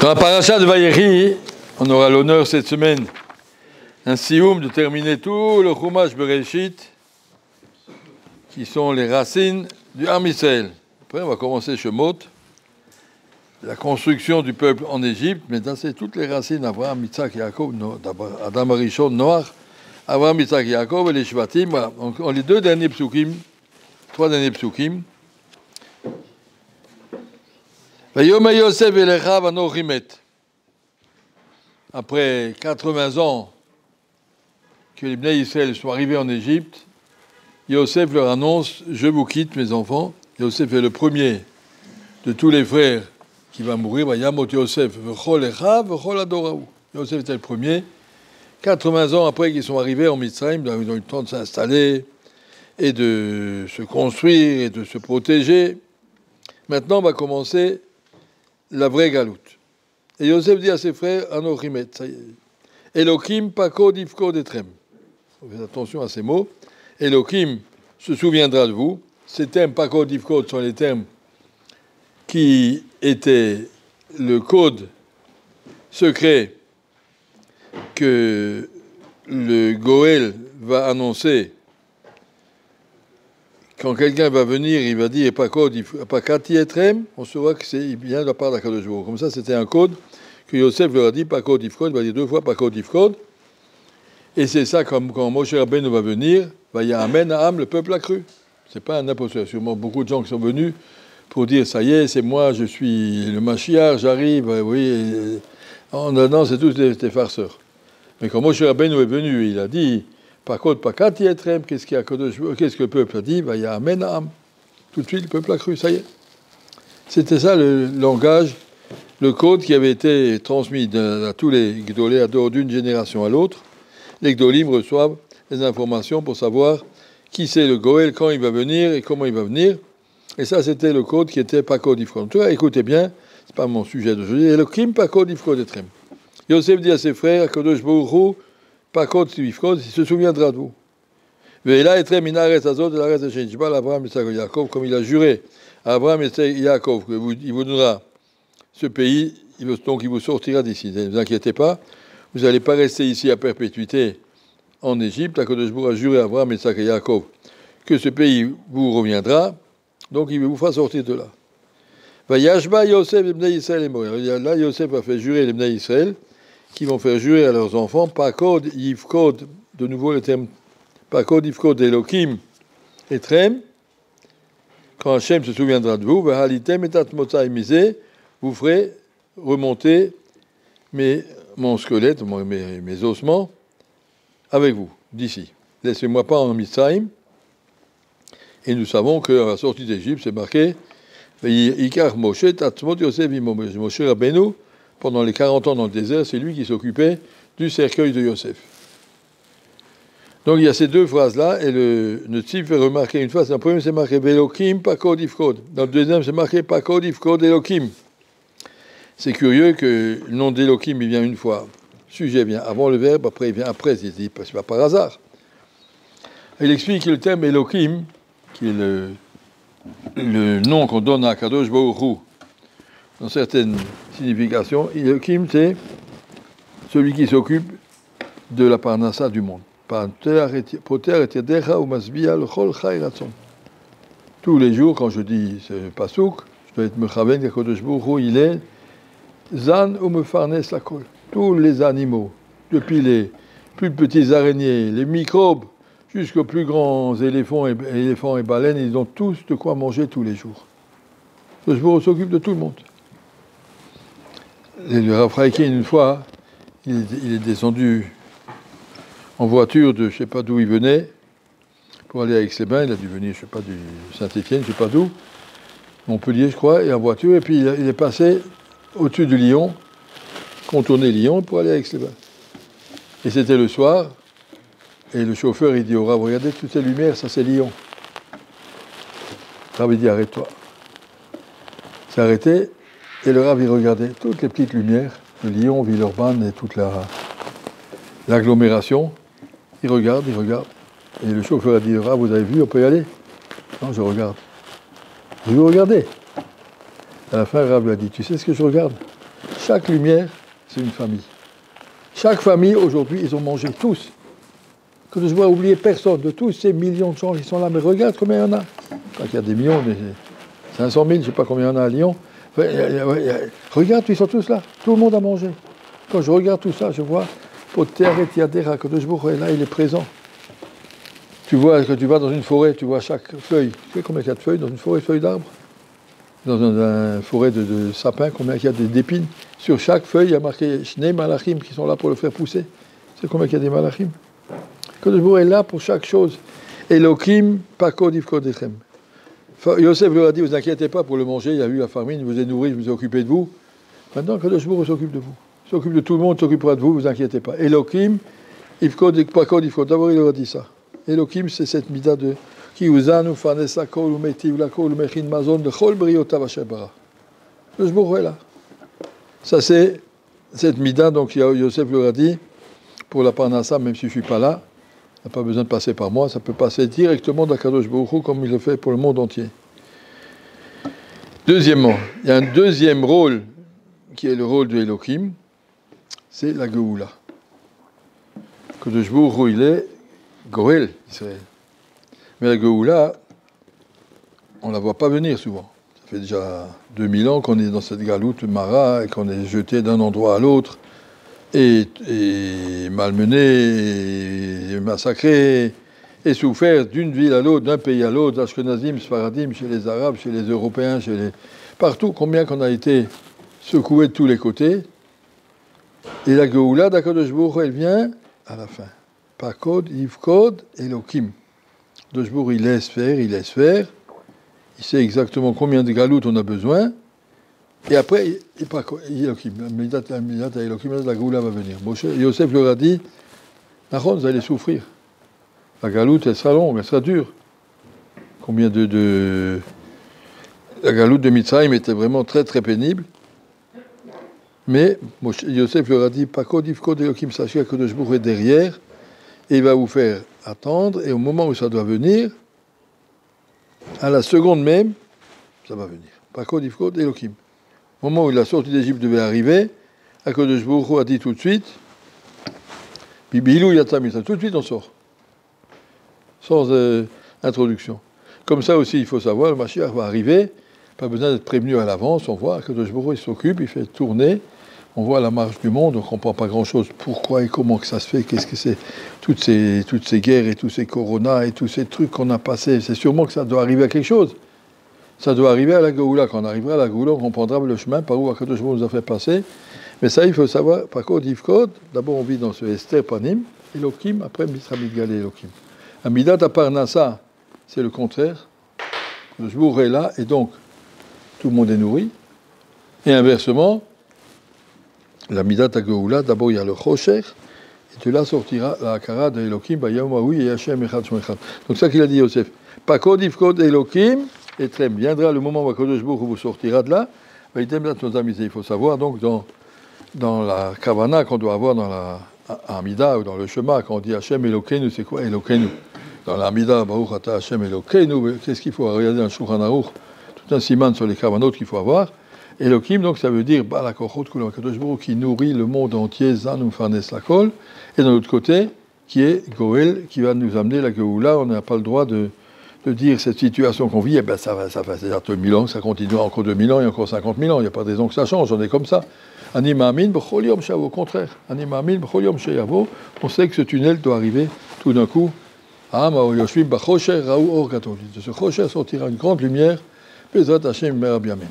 Dans la paracha de Vayechi, on aura l'honneur cette semaine, un sioum, de terminer tout le Chumash Bereshit, qui sont les racines du Am Yisraël. Après, on va commencer Shemot, la construction du peuple en Égypte, mais dans c'est toutes les racines Abraham, Yitzhak, Yaakov, Adam Arishon, Noach, Abraham, Yitzhak, Yaakov et les Shvatim. Voilà. Donc, les trois derniers psukim. Après 80 ans que les Bnei Israël sont arrivés en Égypte, Yosef leur annonce « Je vous quitte, mes enfants ». Yosef est le premier de tous les frères qui va mourir. Yamot Yosef, Yosef était le premier. 80 ans après qu'ils sont arrivés en Mitzrayim, ils ont eu le temps de s'installer et de se construire et de se protéger. Maintenant, on va commencer la vraie galoute. Et Yosef dit à ses frères, Anochimet, ça y est. Elohim pako difko detrem. Faites attention à ces mots. Elohim se souviendra de vous. Ces termes pako difko sont les termes qui étaient le code secret que le Goël va annoncer. Quand quelqu'un va venir, il va dire Pakati etrem, on saura que c'est bien de la part d'Akadosh Baruch Hu. Comme ça, c'était un code que Yosef leur a dit Pakod Ifkod, il va dire deux fois Pakod Ifkod. Et c'est ça, comme quand Moshe Rabbeinu va venir, va y amen à Am, le peuple a cru. C'est pas un imposteur. Sûrement beaucoup de gens qui sont venus pour dire ça y est, c'est moi, je suis le Mashiach, j'arrive, oui. Non, c'est tous des farceurs. Mais quand Moshe Rabbeinu est venu, il a dit Pakod Pakati etrem, qu'est-ce que le peuple a dit? Va y amen à Am. Tout de suite, le peuple a cru, ça y est. C'était ça le langage, le code qui avait été transmis à tous les Gdolé d'une génération à l'autre. Les Gdolim reçoivent les informations pour savoir qui c'est le Goël, quand il va venir et comment il va venir. Et ça, c'était le code qui était Pakod Ifkod. En tout cas, écoutez bien, c'est pas mon sujet d'aujourd'hui. Et le Kim Pakod Ifkod etrem. Yosef dit à ses frères, Kadosh Baruch Hu, Pakod Ifkod, il se souviendra de vous. Et là, etrem inaret azot de l'aret de Shenishbal, Abraham, Yitzhak, Yaakov, comme il a juré à Abraham et Yaakov, il vous donnera ce pays, donc il vous sortira d'ici. Ne vous inquiétez pas, vous n'allez pas rester ici à perpétuité en Égypte. Akadosh Baruch Hu a juré à Abraham, Yitzhak et Yaakov que ce pays vous reviendra, donc il vous fera sortir de là. Vayashba Yosef et Bnei Israël et mourir. Là, Yosef a fait jurer les Bnei Israël qui vont faire jurer à leurs enfants, Pakod Yifkod, de nouveau le terme Pakod Yifkod Elohim etrem, quand Hachem se souviendra de vous, Vahalitem et Tatmotai Misé, vous ferez remonter mon squelette, mes ossements, avec vous, d'ici. Laissez-moi pas en Mitzrayim. Et nous savons qu'à la sortie d'Égypte, c'est marqué Ikar Moshe Tatzmot Yosef Imo. Moshe Rabbeinu, pendant les 40 ans dans le désert, c'est lui qui s'occupait du cercueil de Yosef. Donc il y a ces deux phrases-là, et le type fait remarquer une fois, dans le premier c'est marqué Velokim Pakod Ifkod. Dans le deuxième c'est marqué Pakod Ifkod Elokim. C'est curieux que le nom d'Elokim, il vient une fois. Le sujet vient avant le verbe, après il vient après. C'est pas par hasard. Il explique que le terme Elokim, qui est le nom qu'on donne à Kadosh Baruch Hu, dans certaines significations, Elokim, c'est celui qui s'occupe de la parnassa du monde. Tous les jours, quand je dis ce pasouk, je dois être mechaven, Kadosh Baruch Hu, il est Zan ou mefarnes la kol. Tous les animaux, depuis les plus petits araignées, les microbes, jusqu'aux plus grands éléphants et baleines, ils ont tous de quoi manger tous les jours. Le Shbour s'occupe de tout le monde. Et le Rav Chaïkin, une fois, il est descendu en voiture de je ne sais pas d'où il venait, pour aller à Aix-les-Bains. Il a dû venir, je ne sais pas, du Saint-Étienne, je ne sais pas d'où, Montpellier, je crois, et en voiture, et puis il est passé au-dessus de Lyon, contourner Lyon pour aller à Aix-les-Bains. Et c'était le soir, et le chauffeur, il dit au Rav, regardez toutes ces lumières, ça c'est Lyon. Le Rav, il dit, arrête-toi. Il s'est arrêté, et le Rav, il regardait toutes les petites lumières de Lyon, Villeurbanne et toute l'agglomération. Il regarde, et le chauffeur a dit, Rav, vous avez vu, on peut y aller? Non, je regarde. Je vous regardez. À la fin, le Rav lui a dit, tu sais ce que je regarde? Chaque lumière, c'est une famille. Chaque famille, aujourd'hui, ils ont mangé tous. Que je vois oublier personne de tous ces millions de gens qui sont là. Mais regarde combien il y en a. Il y a des millions, 500 000, je ne sais pas combien il y en a à Lyon. Regarde, ils sont tous là. Tout le monde a mangé. Quand je regarde tout ça, je vois, là, il est présent. Tu vois, quand tu vas dans une forêt, tu vois chaque feuille. Tu sais combien il y a de feuilles dans une forêt de feuilles d'arbres? Dans une forêt de sapins, combien il y a d'épines? Sur chaque feuille, il y a marqué Shnei Malachim qui sont là pour le faire pousser. Tu sais combien il y a des Malachim? Kadosh est là pour chaque chose. Elohim, Pakod Ifkod Echem. Yosef leur a dit, vous inquiétez pas pour le manger, il y a eu la famine, je vous ai nourri, je vous ai occupé de vous. Maintenant, Kadosh s'occupe de vous. Il s'occupe de tout le monde, s'occupera de vous, vous inquiétez pas. Elohim, Pakod Ifkod. D'abord, il leur a dit ça. Elohim, c'est cette mida de Kiuzanu, Fanesa Kol, Umetiv Lakol, Mechin Mazon, de Chol Briota Vashebara. Kadosh est là. Ça, c'est cette mida, donc Yosef leur a dit, pour la Parnassa, même si je ne suis pas là, n'a pas besoin de passer par moi, ça peut passer directement d'Akadosh Baruch Hu comme il le fait pour le monde entier. Deuxièmement, il y a un deuxième rôle qui est le rôle de Elohim, c'est la Geoula. Akadosh Baruch Hu, il est Goël, Israël. Mais la Geoula, on ne la voit pas venir souvent. Ça fait déjà 2000 ans qu'on est dans cette galoute Mara et qu'on est jeté d'un endroit à l'autre. Et malmené, et massacré, et souffert d'une ville à l'autre, d'un pays à l'autre, d'Ashkenazim, Sfaradim, chez les Arabes, chez les Européens, partout, combien qu'on a été secoué de tous les côtés. Et la Geoula d'Akadosh Baruch Hu, elle vient à la fin. Pakod, Yivkod, Elohim. Akadosh Baruch Hu, il laisse faire, il sait exactement combien de galoutes on a besoin. Et après, Elohim, la Geoula va venir. Yosef leur a dit, Nachon, vous allez souffrir. La galoute, elle sera longue, elle sera dure. Combien La galoute de Mitzrayim était vraiment très très pénible. Mais Yosef leur a dit, Pakod, Yivkod, Elohim, sachez que Akadosh Baruch Hu est derrière, et il va vous faire attendre, et au moment où ça doit venir, à la seconde même, ça va venir. Pakod, Yivkod, Elohim. Au moment où la sortie d'Égypte devait arriver, Akadosh Baruch Hu a dit tout de suite, Bibilou Yatamita, tout de suite on sort. Sans introduction. Comme ça aussi, il faut savoir, le Mashiach va arriver, pas besoin d'être prévenu à l'avance, on voit Akadosh Baruch Hu, il s'occupe, il fait tourner, on voit la marche du monde, on ne comprend pas grand-chose, pourquoi et comment que ça se fait, qu'est-ce que c'est, toutes ces guerres et tous ces coronas et tous ces trucs qu'on a passés, c'est sûrement que ça doit arriver à quelque chose. Ça doit arriver à la Geoula. Quand on arrivera à la Geoula, on comprendra le chemin par où Akadosh Baruch Hu nous a fait passer. Mais ça, il faut savoir, par contre, Yivkod, d'abord on vit dans ce Esther Panim, Elohim, après Mitra Midgal et Elohim. Amidat Aparnassa, c'est le contraire. Le jour est là, et donc, tout le monde est nourri. Et inversement, l'Amidat Geoula, d'abord il y a le Chosher, et de là sortira la Akara de Elohim, Bayam Waoui et Hashem Echad Shmechad. Donc ça qu'il a dit Yosef. Pakod Yivkod Elohim, et très viendra le moment où Akadosh Baruch Hu vous sortira de là. Il faut savoir donc dans la Kavana qu'on doit avoir dans la Amida ou dans le Shema, quand on dit Hashem Elokeinu, c'est quoi Elokeinu? Dans l'Amida, Baruch Ata Hashem Elokeinu, qu'est-ce qu'il faut regarder dans le Shulchan Aruch? Tout un siman sur les Kavanot qu'il faut avoir. Elohim, donc ça veut dire Balakochot Kulam Akadosh Baruch Hu qui nourrit le monde entier, Zanu Farnes Lakol, et d'un autre côté, qui est Goël, qui va nous amener la Geoula. On n'a pas le droit de dire cette situation qu'on vit, eh ben ça fait déjà 2000 ans, ça continuera encore 2000 ans et encore 50 000 ans. Il n'y a pas de raison que ça change, on est comme ça. Anima Amin, B'chol Yom Shavo, au contraire. Anima Amin, B'chol Yom Sheyavo, on sait que ce tunnel doit arriver tout d'un coup. De ce Chosher sortira une grande lumière. Bezrat Hashem Mer Biamen.